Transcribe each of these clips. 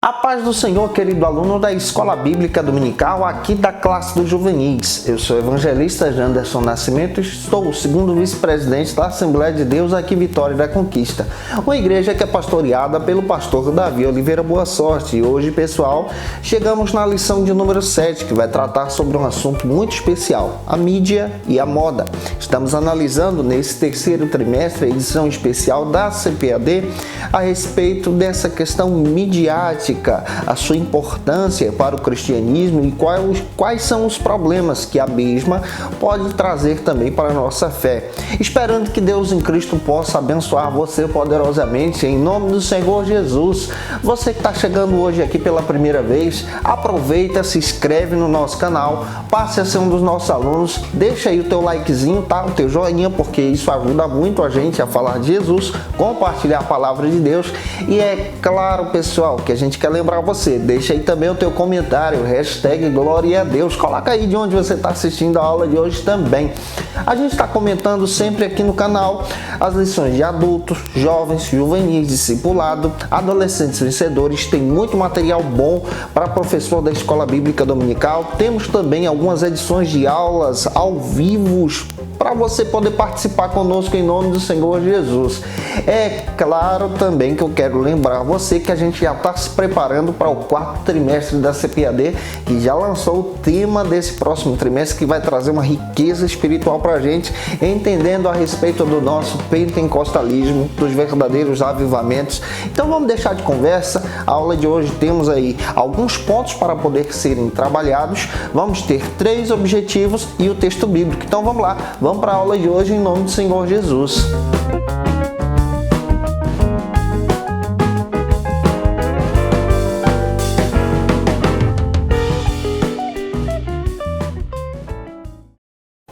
A paz do Senhor, querido aluno da Escola Bíblica Dominical, aqui da classe dos juvenis. Eu sou o evangelista Janderson Nascimento e estou o segundo vice-presidente da Assembleia de Deus aqui Vitória da Conquista, uma igreja que é pastoreada pelo pastor Davi Oliveira Boa Sorte. E hoje, pessoal, chegamos na lição de número 7, que vai tratar sobre um assunto muito especial, a mídia e a moda. Estamos analisando nesse terceiro trimestre a edição especial da CPAD a respeito dessa questão midiática, a sua importância para o cristianismo e quais são os problemas que a mesma pode trazer também para a nossa fé. Esperando que Deus em Cristo possa abençoar você poderosamente, em nome do Senhor Jesus. Você que está chegando hoje aqui pela primeira vez, aproveita, se inscreve no nosso canal, passe a ser um dos nossos alunos, deixa aí o teu likezinho, tá? O teu joinha, porque isso ajuda muito a gente a falar de Jesus, compartilhar a palavra de Deus. E é claro, pessoal, que a gente quer lembrar você, deixa aí também o teu comentário, hashtag Glória a Deus, coloca aí de onde você está assistindo a aula de hoje também. A gente está comentando sempre aqui no canal as lições de adultos, jovens, juvenis, discipulado, adolescentes vencedores. Tem muito material bom para professor da Escola Bíblica Dominical. Temos também algumas edições de aulas ao vivo para você poder participar conosco em nome do Senhor Jesus. É claro também que eu quero lembrar você que a gente já está se preparando para o quarto trimestre da CPAD, que já lançou o tema desse próximo trimestre, que vai trazer uma riqueza espiritual para a gente, entendendo a respeito do nosso pentecostalismo, dos verdadeiros avivamentos. Então vamos deixar de conversa. A aula de hoje temos aí alguns pontos para poder serem trabalhados. Vamos ter 3 objetivos e o texto bíblico. Então vamos lá, vamos para a aula de hoje em nome do Senhor Jesus.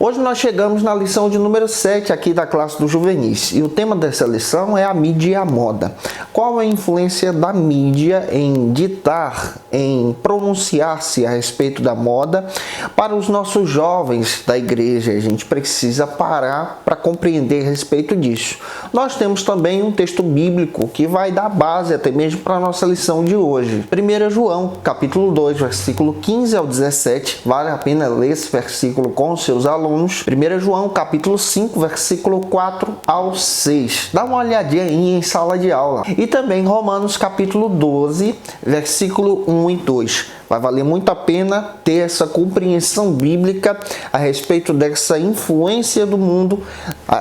Hoje nós chegamos na lição de número 7 aqui da classe do juvenis e o tema dessa lição é a mídia e a moda. Qual a influência da mídia em ditar, em pronunciar-se a respeito da moda para os nossos jovens da igreja? A gente precisa parar para compreender a respeito disso. Nós temos também um texto bíblico que vai dar base até mesmo para a nossa lição de hoje. 1 João, capítulo 2, versículo 15 ao 17. Vale a pena ler esse versículo com os seus alunos. 1 João, capítulo 5, versículo 4 ao 6. Dá uma olhadinha aí em sala de aula. E também Romanos, capítulo 12, versículo 1 e 2. Vai valer muito a pena ter essa compreensão bíblica a respeito dessa influência do mundo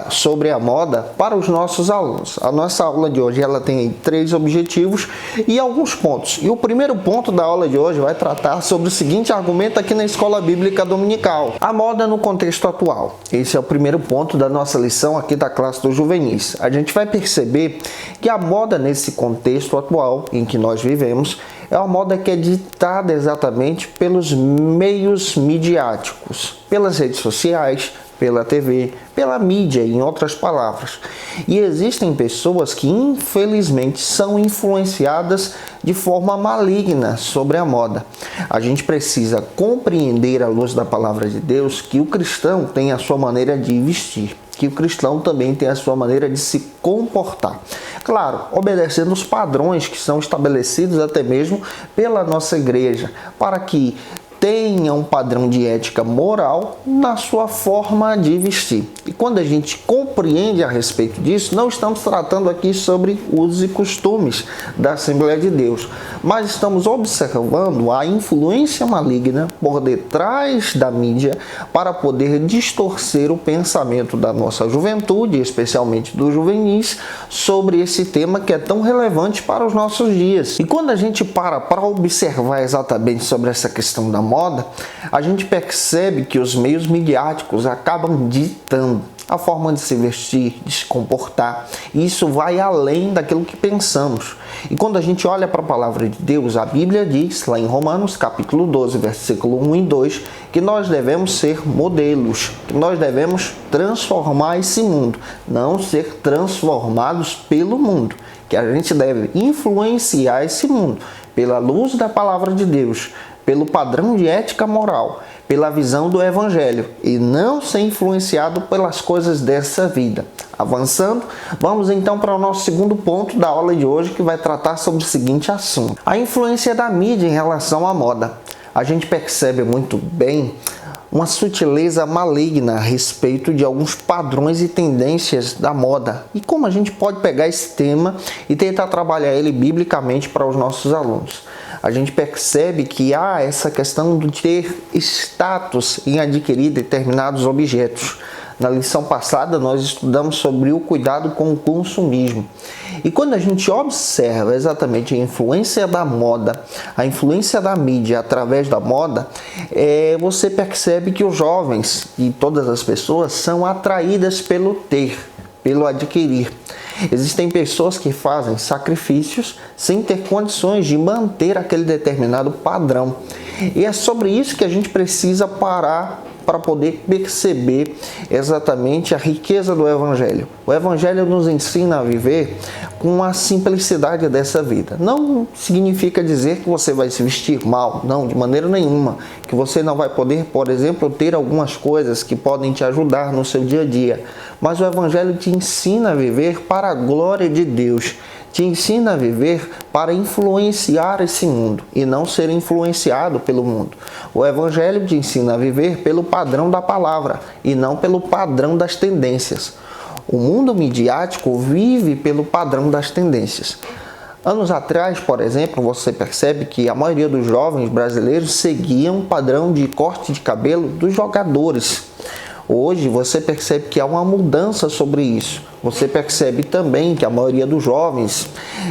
sobre a moda para os nossos alunos. A nossa aula de hoje ela tem 3 objetivos e alguns pontos. E o primeiro ponto da aula de hoje vai tratar sobre o seguinte argumento aqui na Escola Bíblica Dominical: a moda no contexto atual. Esse é o primeiro ponto da nossa lição aqui da classe dos juvenis. A gente vai perceber que a moda nesse contexto atual em que nós vivemos é uma moda que é ditada exatamente pelos meios midiáticos, pelas redes sociais, pela TV, pela mídia, em outras palavras. E existem pessoas que, infelizmente, são influenciadas de forma maligna sobre a moda. A gente precisa compreender, à luz da palavra de Deus, que o cristão tem a sua maneira de vestir, que o cristão também tem a sua maneira de se comportar. Claro, obedecendo os padrões que são estabelecidos até mesmo pela nossa igreja, para que tenha um padrão de ética moral na sua forma de vestir. E quando a gente compreende a respeito disso, não estamos tratando aqui sobre usos e costumes da Assembleia de Deus, mas estamos observando a influência maligna por detrás da mídia para poder distorcer o pensamento da nossa juventude, especialmente dos juvenis, sobre esse tema que é tão relevante para os nossos dias. E quando a gente para observar exatamente sobre essa questão da moda, a gente percebe que os meios midiáticos acabam ditando a forma de se vestir, de se comportar. E isso vai além daquilo que pensamos. E quando a gente olha para a palavra de Deus, a Bíblia diz, lá em Romanos, capítulo 12, versículo 1 e 2, que nós devemos ser modelos, que nós devemos transformar esse mundo, não ser transformados pelo mundo, que a gente deve influenciar esse mundo pela luz da palavra de Deus, pelo padrão de ética moral, pela visão do Evangelho e não ser influenciado pelas coisas dessa vida. A Avançando, vamos então para o nosso segundo ponto da aula de hoje, que vai tratar sobre o seguinte assunto: a influência da mídia em relação à moda. A gente percebe muito bem uma sutileza maligna a respeito de alguns padrões e tendências da moda. E como a gente pode pegar esse tema e tentar trabalhar ele biblicamente para os nossos alunos. A gente percebe que há essa questão de ter status em adquirir determinados objetos. Na lição passada, nós estudamos sobre o cuidado com o consumismo. E quando a gente observa exatamente a influência da moda, a influência da mídia através da moda, você percebe que os jovens e todas as pessoas são atraídas pelo ter, pelo adquirir. Existem pessoas que fazem sacrifícios sem ter condições de manter aquele determinado padrão. E é sobre isso que a gente precisa parar para poder perceber exatamente a riqueza do Evangelho. O Evangelho nos ensina a viver com a simplicidade dessa vida. Não significa dizer que você vai se vestir mal, não, de maneira nenhuma. Que você não vai poder, por exemplo, ter algumas coisas que podem te ajudar no seu dia a dia. Mas o Evangelho te ensina a viver para a glória de Deus. Te ensina a viver para influenciar esse mundo e não ser influenciado pelo mundo. O Evangelho te ensina a viver pelo padrão da palavra e não pelo padrão das tendências. O mundo midiático vive pelo padrão das tendências. Anos atrás, por exemplo, você percebe que a maioria dos jovens brasileiros seguiam o padrão de corte de cabelo dos jogadores. Hoje você percebe que há uma mudança sobre isso. Você percebe também que a maioria dos jovens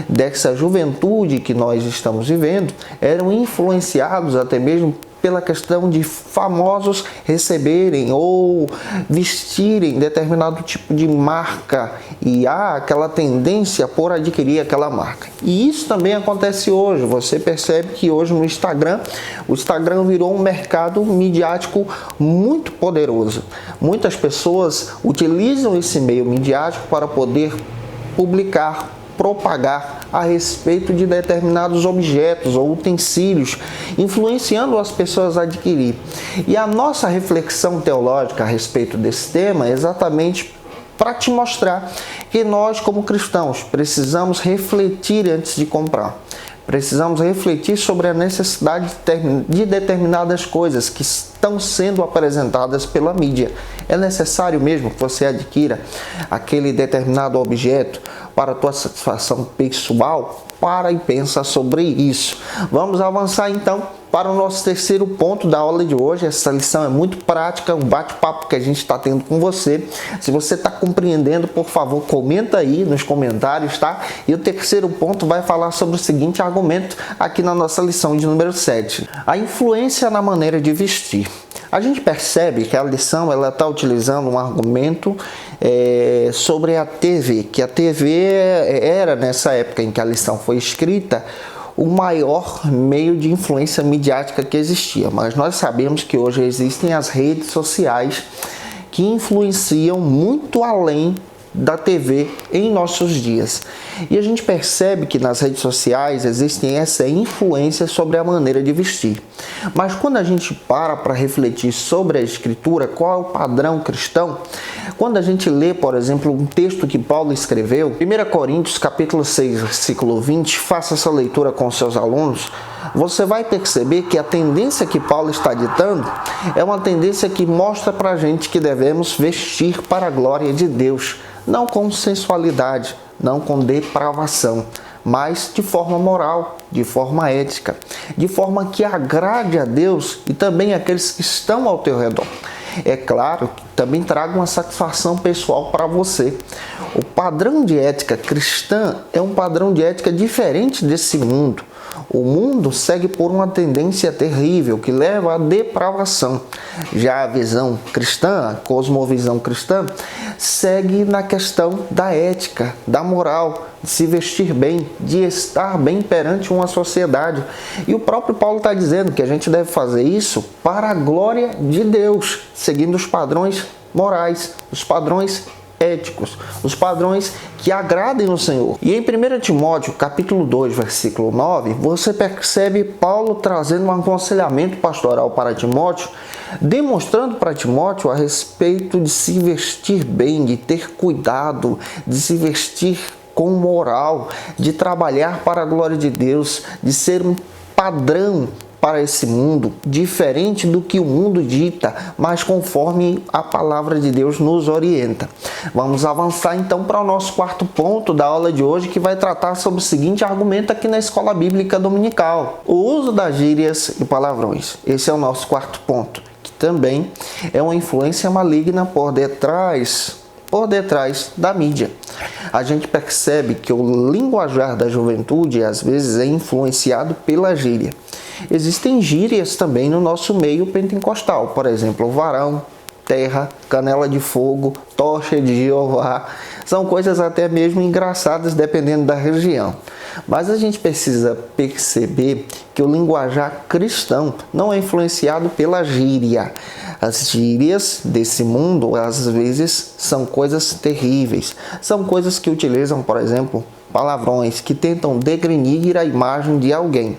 dessa juventude que nós estamos vivendo eram influenciados até mesmo pela questão de famosos receberem ou vestirem determinado tipo de marca e há aquela tendência por adquirir aquela marca. E isso também acontece hoje. Você percebe que hoje no Instagram, o Instagram virou um mercado midiático muito poderoso. Muitas pessoas utilizam esse meio midiático para poder publicar, propagar a respeito de determinados objetos ou utensílios, influenciando as pessoas a adquirir. E a nossa reflexão teológica a respeito desse tema é exatamente para te mostrar que nós, como cristãos, precisamos refletir antes de comprar. Precisamos refletir sobre a necessidade de determinadas coisas que estão sendo apresentadas pela mídia. É necessário mesmo que você adquira aquele determinado objeto para a tua satisfação pessoal? Para e pensa sobre isso. Vamos avançar então para o nosso terceiro ponto da aula de hoje. Essa lição é muito prática, um bate-papo que a gente está tendo com você. Se você está compreendendo, por favor, comenta aí nos comentários, tá? E o terceiro ponto vai falar sobre o seguinte argumento aqui na nossa lição de número 7. A influência na maneira de vestir. A gente percebe que a lição está utilizando um argumento sobre a TV, que a TV era, nessa época em que a lição foi escrita, o maior meio de influência midiática que existia. Mas nós sabemos que hoje existem as redes sociais que influenciam muito além da TV em nossos dias. E a gente percebe que nas redes sociais existem essa influência sobre a maneira de vestir. Mas quando a gente para refletir sobre a Escritura, qual é o padrão cristão, quando a gente lê, por exemplo, um texto que Paulo escreveu, 1 Coríntios capítulo 6, versículo 20, faça essa leitura com seus alunos, você vai perceber que a tendência que Paulo está ditando é uma tendência que mostra pra gente que devemos vestir para a glória de Deus, não com sensualidade, não com depravação, mas de forma moral, de forma ética, de forma que agrade a Deus e também aqueles que estão ao teu redor. É claro que também traga uma satisfação pessoal para você. O padrão de ética cristã é um padrão de ética diferente desse mundo. O mundo segue por uma tendência terrível que leva à depravação. Já a visão cristã, a cosmovisão cristã, segue na questão da ética, da moral, de se vestir bem, de estar bem perante uma sociedade. E o próprio Paulo está dizendo que a gente deve fazer isso para a glória de Deus, seguindo os padrões morais, os padrões éticos, os padrões que agradem o Senhor. E em 1 Timóteo, capítulo 2, versículo 9, você percebe Paulo trazendo um aconselhamento pastoral para Timóteo, demonstrando para Timóteo a respeito de se vestir bem, de ter cuidado, de se vestir com moral, de trabalhar para a glória de Deus, de ser um padrão para esse mundo, diferente do que o mundo dita, mas conforme a palavra de Deus nos orienta. Vamos avançar então para o nosso quarto ponto da aula de hoje, que vai tratar sobre o seguinte argumento aqui na Escola Bíblica Dominical: o uso das gírias e palavrões. Esse é o nosso quarto ponto, que também é uma influência maligna por detrás da mídia. A gente percebe que o linguajar da juventude às vezes é influenciado pela gíria. Existem gírias também no nosso meio pentecostal, por exemplo, varão, terra, canela de fogo, tocha de Jeová. São coisas até mesmo engraçadas dependendo da região. Mas a gente precisa perceber que o linguajar cristão não é influenciado pela gíria. As gírias desse mundo, às vezes, são coisas terríveis. São coisas que utilizam, por exemplo, palavrões que tentam degrenir a imagem de alguém.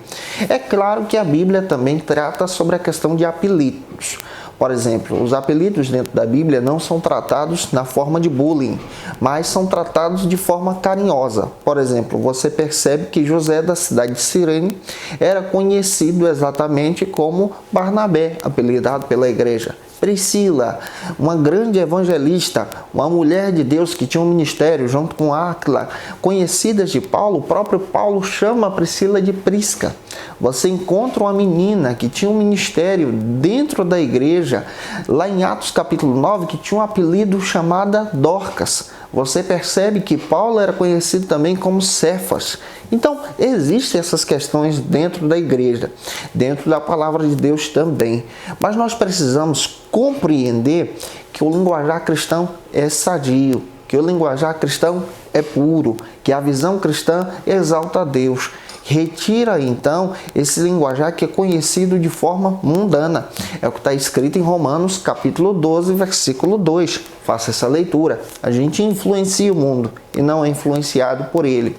É claro que a Bíblia também trata sobre a questão de apelidos. Por exemplo, os apelidos dentro da Bíblia não são tratados na forma de bullying, mas são tratados de forma carinhosa. Por exemplo, você percebe que José da cidade de Cirene era conhecido exatamente como Barnabé, apelidado pela igreja. Priscila, uma grande evangelista, uma mulher de Deus que tinha um ministério junto com Áquila, conhecidas de Paulo, o próprio Paulo chama a Priscila de Prisca. Você encontra uma menina que tinha um ministério dentro da igreja, lá em Atos capítulo 9, que tinha um apelido chamado Dorcas. Você percebe que Paulo era conhecido também como Cefas. Então, existem essas questões dentro da igreja, dentro da palavra de Deus também. Mas nós precisamos compreender que o linguajar cristão é sadio, que o linguajar cristão é puro, que a visão cristã exalta a Deus. Retira, então, esse linguajar que é conhecido de forma mundana. É o que está escrito em Romanos, capítulo 12, versículo 2. Faça essa leitura. A gente influencia o mundo e não é influenciado por ele.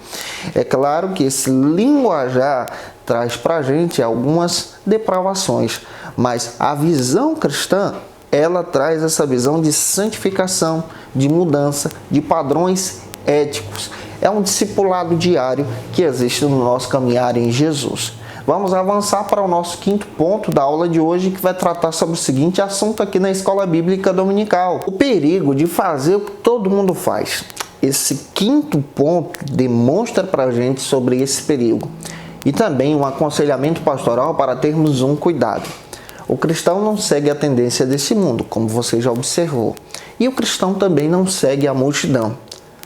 É claro que esse linguajar traz para a gente algumas depravações, mas a visão cristã, ela traz essa visão de santificação, de mudança, de padrões éticos. É um discipulado diário que existe no nosso caminhar em Jesus. Vamos avançar para o nosso quinto ponto da aula de hoje, que vai tratar sobre o seguinte assunto aqui na Escola Bíblica Dominical: o perigo de fazer o que todo mundo faz. Esse quinto ponto demonstra para a gente sobre esse perigo e também um aconselhamento pastoral para termos um cuidado. O cristão não segue a tendência desse mundo, como você já observou, e o cristão também não segue a multidão.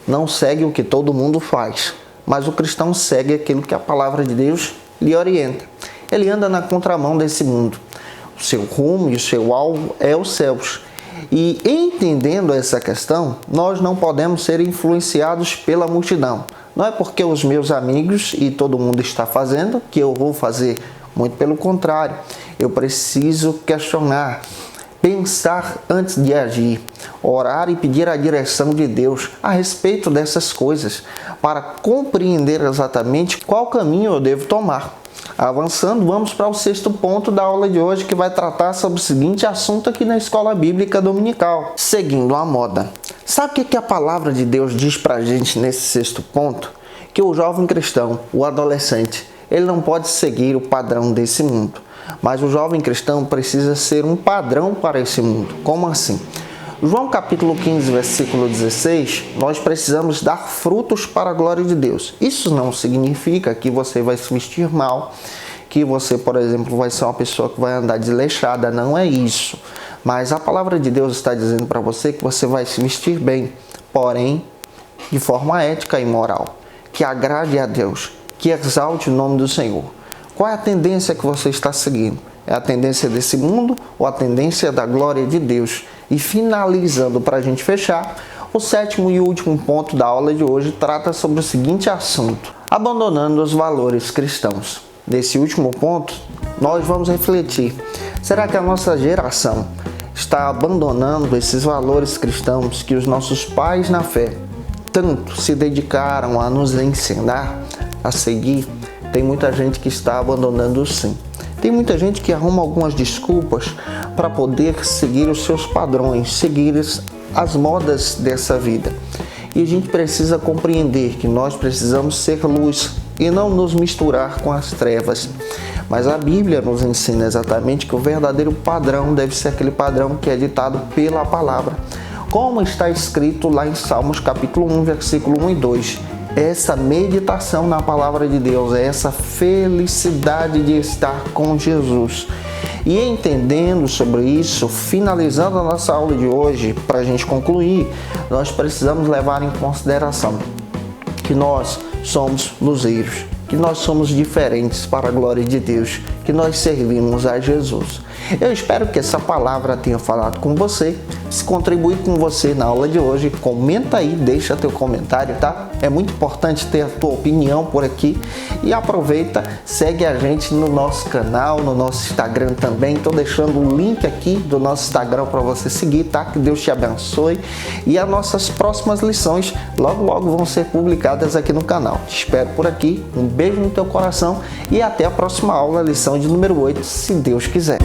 Não segue o que todo mundo faz, mas o cristão segue aquilo que a palavra de Deus lhe orienta. Ele anda na contramão desse mundo. O seu rumo e o seu alvo é os céus. E entendendo essa questão, nós não podemos ser influenciados pela multidão. Não é porque os meus amigos e todo mundo está fazendo que eu vou fazer. Muito pelo contrário, eu preciso questionar, pensar antes de agir, orar e pedir a direção de Deus a respeito dessas coisas, para compreender exatamente qual caminho eu devo tomar. Avançando, vamos para o sexto ponto da aula de hoje, que vai tratar sobre o seguinte assunto aqui na Escola Bíblica Dominical: seguindo a moda. Sabe o que a palavra de Deus diz para a gente nesse sexto ponto? Que o jovem cristão, o adolescente, ele não pode seguir o padrão desse mundo. Mas o jovem cristão precisa ser um padrão para esse mundo. Como assim? João capítulo 15, versículo 16, nós precisamos dar frutos para a glória de Deus. Isso não significa que você vai se vestir mal, que você, por exemplo, vai ser uma pessoa que vai andar desleixada. Não é isso. Mas a palavra de Deus está dizendo para você que você vai se vestir bem, porém, de forma ética e moral, que agrade a Deus, que exalte o nome do Senhor. Qual é a tendência que você está seguindo? É a tendência desse mundo ou a tendência da glória de Deus? E finalizando, para a gente fechar, o sétimo e último ponto da aula de hoje trata sobre o seguinte assunto: abandonando os valores cristãos. Nesse último ponto, nós vamos refletir: será que a nossa geração está abandonando esses valores cristãos que os nossos pais na fé tanto se dedicaram a nos ensinar a seguir? Tem muita gente que está abandonando, sim. Tem muita gente que arruma algumas desculpas para poder seguir os seus padrões, seguir as modas dessa vida. E a gente precisa compreender que nós precisamos ser luz e não nos misturar com as trevas. Mas a Bíblia nos ensina exatamente que o verdadeiro padrão deve ser aquele padrão que é ditado pela palavra. Como está escrito lá em Salmos capítulo 1, versículo 1 e 2. Essa meditação na palavra de Deus, essa felicidade de estar com Jesus. E entendendo sobre isso, finalizando a nossa aula de hoje, para a gente concluir, nós precisamos levar em consideração que nós somos luzeiros, que nós somos diferentes para a glória de Deus, que nós servimos a Jesus. Eu espero que essa palavra tenha falado com você. Se contribuir com você na aula de hoje, comenta aí, deixa teu comentário, tá? É muito importante ter a tua opinião por aqui. E aproveita, segue a gente no nosso canal, no nosso Instagram também. Estou deixando o link aqui do nosso Instagram para você seguir, tá? Que Deus te abençoe. E as nossas próximas lições logo vão ser publicadas aqui no canal. Te espero por aqui. Um beijo no teu coração e até a próxima aula, lição de número 8, se Deus quiser.